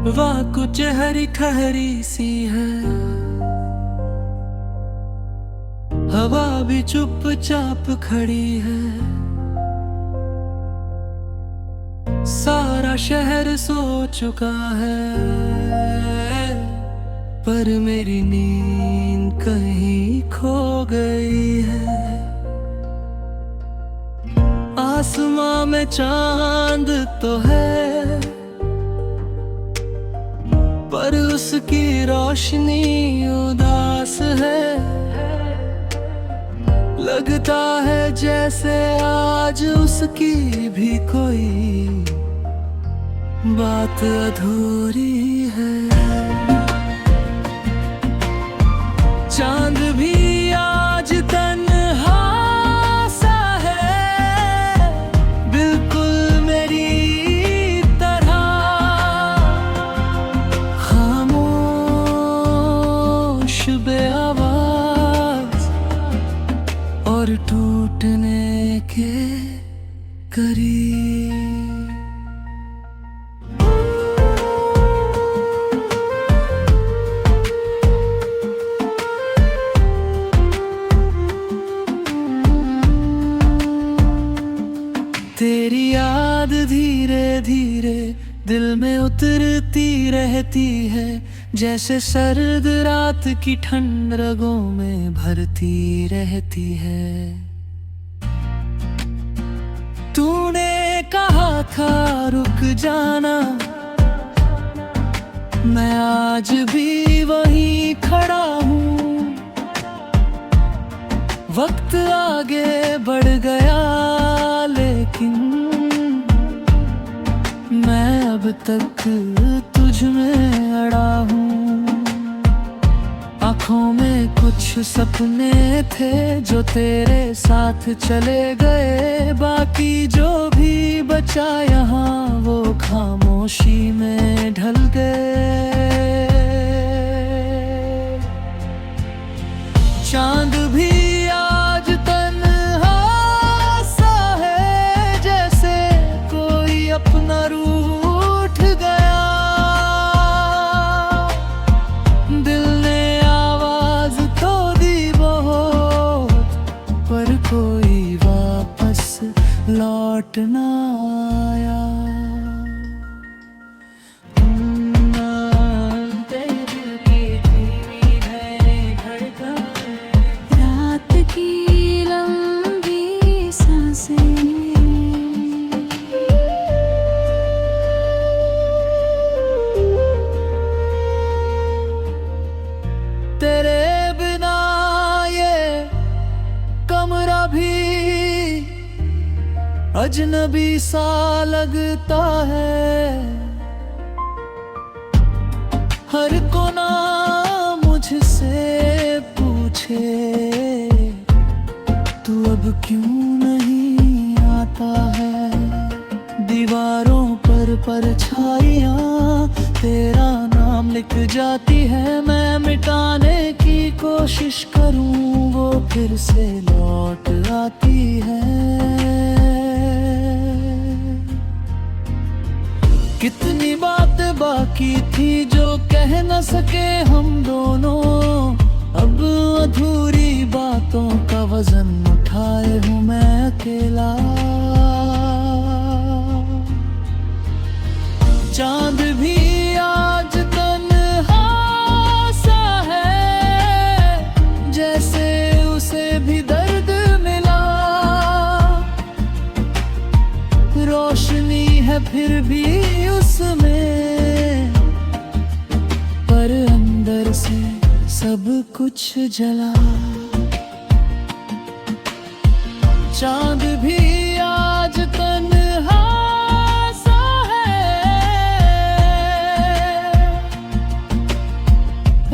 वाह कुछ हरी ठहरी सी है, हवा भी चुपचाप खड़ी है। सारा शहर सो चुका है, पर मेरी नींद कहीं खो गई है। आसमां में चांद तो है, पर उसकी रोशनी उदास है। लगता है जैसे आज उसकी भी कोई बात अधूरी है। चांद भी आज तन्हा सा है, बिल्कुल मेरी तरह। खामोश बेआवाज और टूटने के करीब। तेरी याद धीरे धीरे दिल में उतरती रहती है, जैसे सर्द रात की ठंड रगों में भरती रहती है। तूने कहा था रुक जाना, मैं आज भी वहीं खड़ा हूँ। वक्त आगे बढ़ गया लेकिन मैं अब तक तुझ में अड़ा हूँ। आँखों में कुछ सपने थे जो तेरे साथ चले गए, बाकी जो भी बचा यहाँ वो खामोशी में ढल गए। चांद भी आज तन्हा सा है, जैसे कोई अपना रूठ गया। दिल ने आवाज तो दी बहुत, पर कोई वापस लौट ना आया। तेरे बिना ये कमरा भी अजनबी सा लगता है। हर कोना मुझसे पूछे तू अब क्यों नहीं आता है। दीवारों पर परछाइयाँ तेरा नाम लिख जाती है, मैं मिटाने की कोशिश करूं वो फिर से लौट आती है। कितनी बातें बाकी थी जो कह न सके हम दोनों, अब अधूरी बातों का वजन उठाए हूँ मैं अकेला। चांद भी आज तन्हा सा है, जैसे उसे भी दर्द मिला। रोशनी है फिर भी उसमें, पर अंदर से सब कुछ जला। चांद भी आज तन्हा सा है,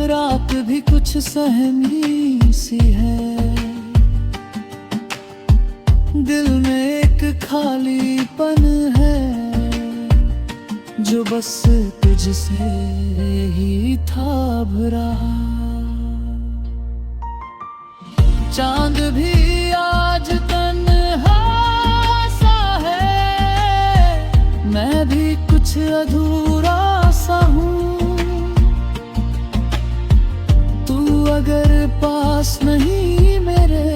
रात भी कुछ सहमी सी है। दिल में एक खालीपन है जो बस तुझसे ही था भरा। चांद भी आज तन्हा सा है, मैं भी कुछ अधूरा सा सा हूँ। तू अगर पास नहीं मेरे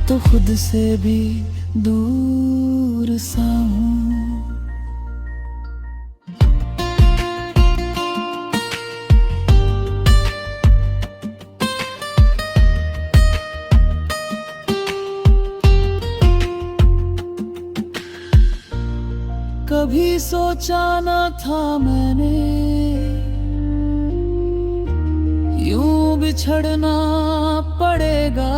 तो खुद से भी दूर सा हूँ। कभी सोचा न था मैंने यूं बिछड़ना पड़ेगा।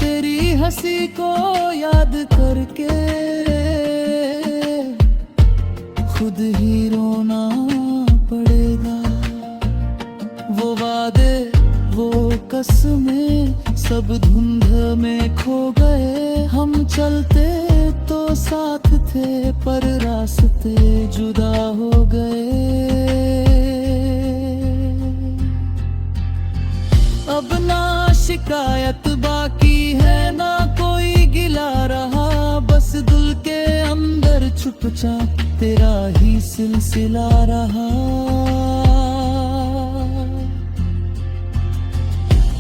तेरी हंसी को याद करके खुद ही रोना पड़ेगा। वो वादे वो कसमें सब धुंध में खो गए। हम चलते तो साथ थे पर रास्ते जुदा हो गए। अब ना शिकायत बाकी है ना कोई गिला रहा। बस दिल के अंदर चुपचाप तेरा ही सिलसिला रहा।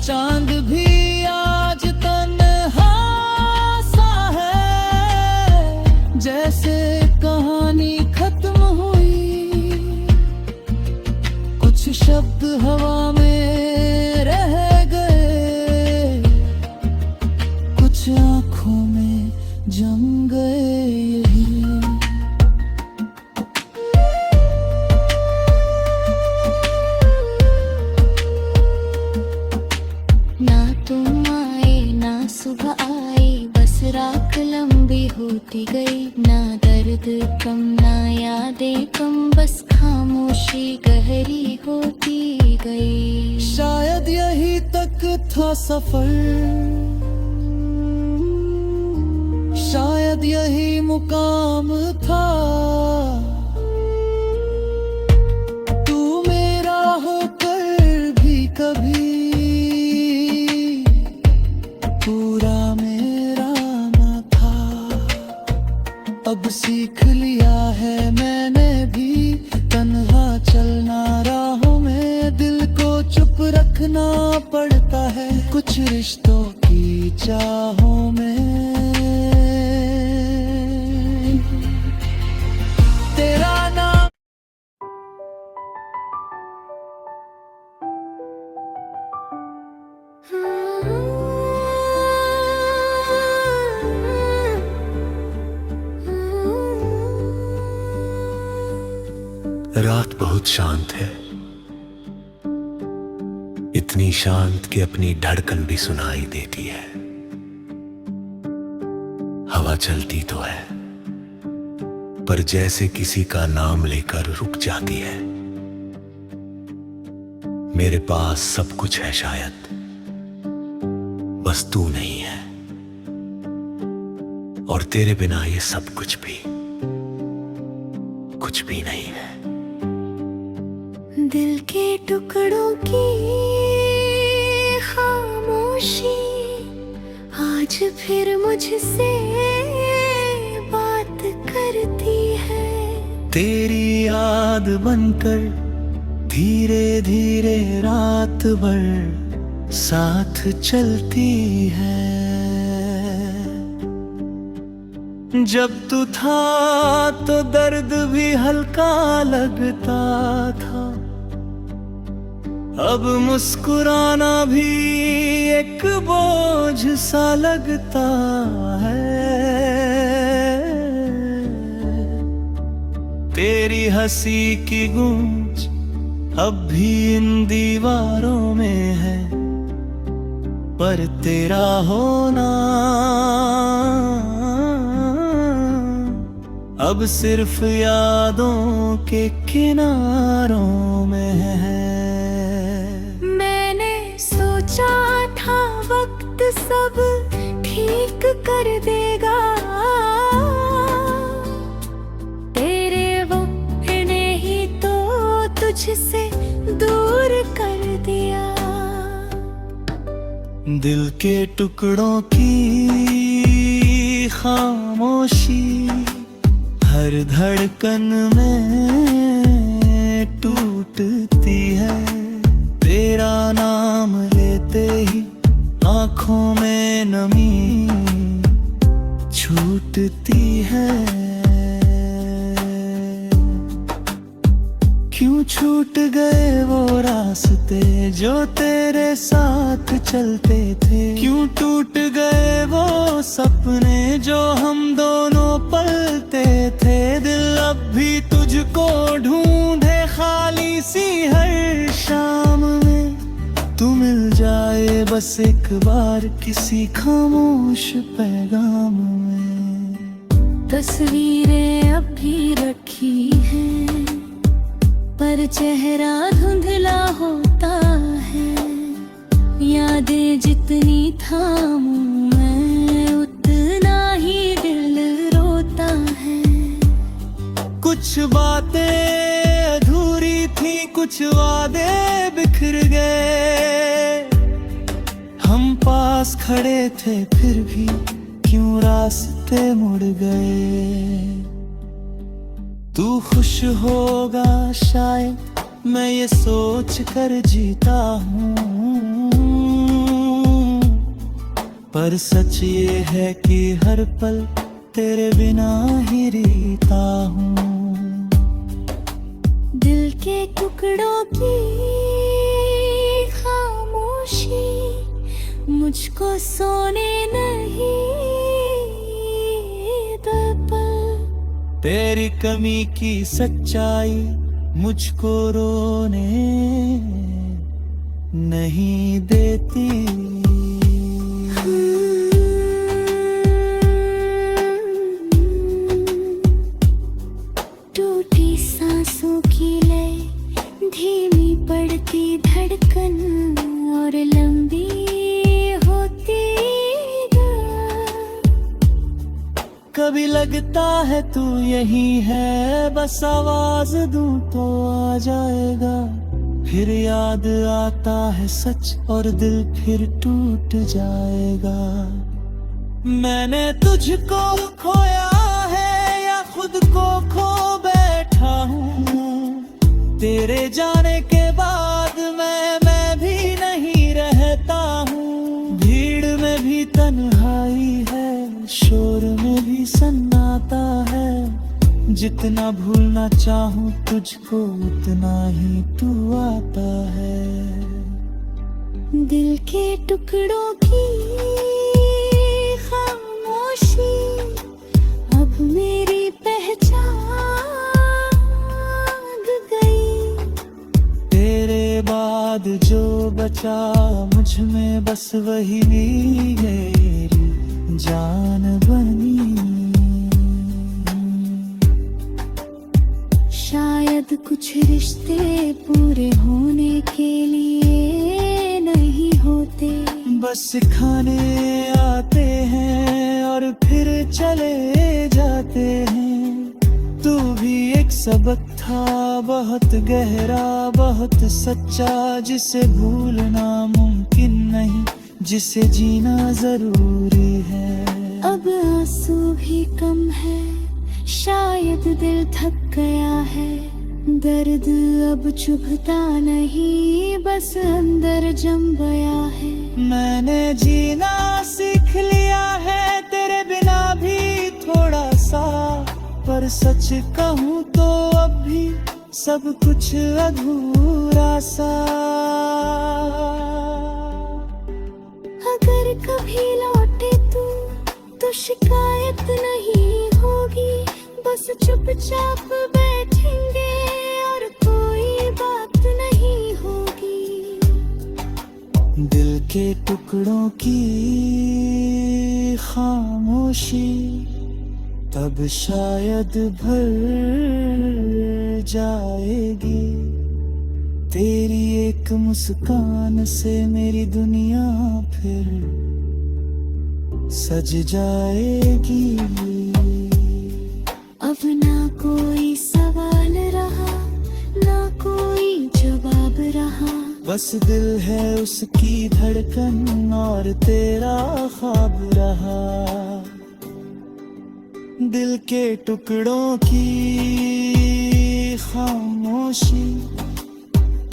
चांद भी आज तन्हा सा है जैसे कहानी खत्म हुई। कुछ शब्द हवा में रह गए, कुछ आंखों में जम गए। यही ना तुम आए ना सुबह आई, बस रात लंबी होती गई। ना दर्द कम ना यादें कम, बस खामोशी गहरी होती गई। शायद यही तक था सफर, शायद यही मुकाम था। तू मेरा होकर भी कभी पूरा मेरा ना था। अब सीख लिया है मैंने भी तन्हा चलना राहों में। दिल को चुप रखना पड़ता है कुछ रिश्तों की चाहों में। तेरा नाम रात बहुत शांत है, इतनी शांत कि अपनी धड़कन भी सुनाई देती है। हवा चलती तो है पर जैसे किसी का नाम लेकर रुक जाती है। मेरे पास सब कुछ है शायद, बस तू नहीं है। और तेरे बिना ये सब कुछ भी नहीं है। दिल के टुकड़ों की खामोशी आज फिर मुझसे बात करती है। तेरी याद बनकर धीरे धीरे रात भर साथ चलती है। जब तू था तो दर्द भी हल्का लगता था। अब मुस्कुराना भी एक बोझ सा लगता है। तेरी हंसी की गूंज अब भी इन दीवारों में है, पर तेरा होना अब सिर्फ यादों के किनारों में है। मैंने सोचा था वक्त सब ठीक कर देगा, तेरे वक्त ने ही तो तुझसे दूर कर दिया। दिल के टुकड़ों की खामोशी हर धड़कन में टूटती है, तेरा नाम लेते ही आँखों में नमी छूटती है। क्यों छूट गए वो रास्ते जो तेरे साथ चलते थे, क्यों टूट गए वो सपने जो हम दोनों पलते थे। दिल अब भी तुझको ढूंढे खाली सी हर शाम में, तू मिल जाए बस एक बार किसी खामोश पैगाम में। तस्वीरें अब भी रखी हैं पर चेहरा धुंधला होता है, यादें जितनी थामूं मैं उतना ही दिल रोता है। कुछ बातें अधूरी थी, कुछ वादे बिखर गए, हम पास खड़े थे फिर भी क्यों रास्ते मुड़ गए। तू खुश होगा शायद मैं ये सोच कर जीता हूँ, पर सच ये है कि हर पल तेरे बिना ही जीता हूँ। दिल के टुकड़ों की खामोशी मुझको सोने नहीं देता, तेरी कमी की सच्चाई मुझको रोने नहीं देती। टूटी सांसों की लय, धीमी पड़ती धड़कन और लंबी होती। कभी लगता है तू यही है, बस आवाज दूं तो आ जाएगा। फिर याद आता है सच और दिल फिर टूट जाएगा। मैंने तुझको खोया है या खुद को खो बैठा हूँ, तेरे जाने के बाद मैं भी नहीं रहता हूँ। भीड़ में भी तन्हाई है, शोर में भी सन्नाटा है, जितना भूलना चाहूं तुझको उतना ही तू आता है। दिल के टुकड़ों की खामोशी अब मेरी पहचान गई। तेरे बाद जो बचा मुझ में बस वही मेरी जान बनी। शायद कुछ रिश्ते पूरे होने के लिए नहीं होते, बस सिखाने आते हैं और फिर चले जाते हैं। तू भी एक सबक था बहुत गहरा बहुत सच्चा, जिसे भूलना मुमकिन नहीं, जिसे जीना जरूरी है। अब आंसू भी कम है, शायद दिल थक गया है। दर्द अब चुभता नहीं, बस अंदर जम गया है। मैंने जीना सीख लिया है तेरे बिना भी थोड़ा सा, पर सच कहूँ तो अब भी सब कुछ अधूरा सा। अगर कभी लौटे तू तो शिकायत नहीं होगी, बस चुपचाप बैठेंगे और कोई बात नहीं होगी। दिल के टुकड़ों की खामोशी तब शायद भर जाएगी। तेरी एक मुस्कान से मेरी दुनिया फिर सज जाएगी। अब ना कोई सवाल रहा, ना कोई जवाब रहा, बस दिल है उसकी धड़कन और तेरा ख्वाब रहा। दिल के टुकड़ों की खामोशी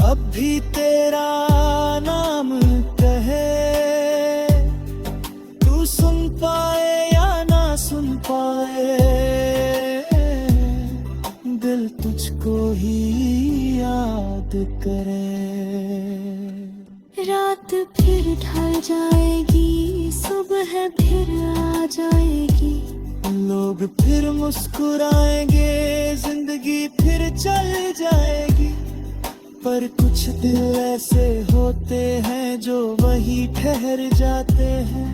अब भी तेरा नाम कहे, तू सुन पाए या ना सुन पाए, दिल तुझको ही याद करे। रात फिर ढल जाएगी, सुबह फिर आ जाएगी, लोग फिर मुस्कुराएंगे, जिंदगी फिर चल जाएगी। पर कुछ दिल ऐसे होते हैं जो वही ठहर जाते हैं,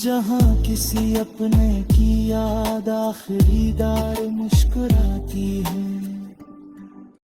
जहाँ किसी अपने की याद आखिरी बार मुस्कुराती है।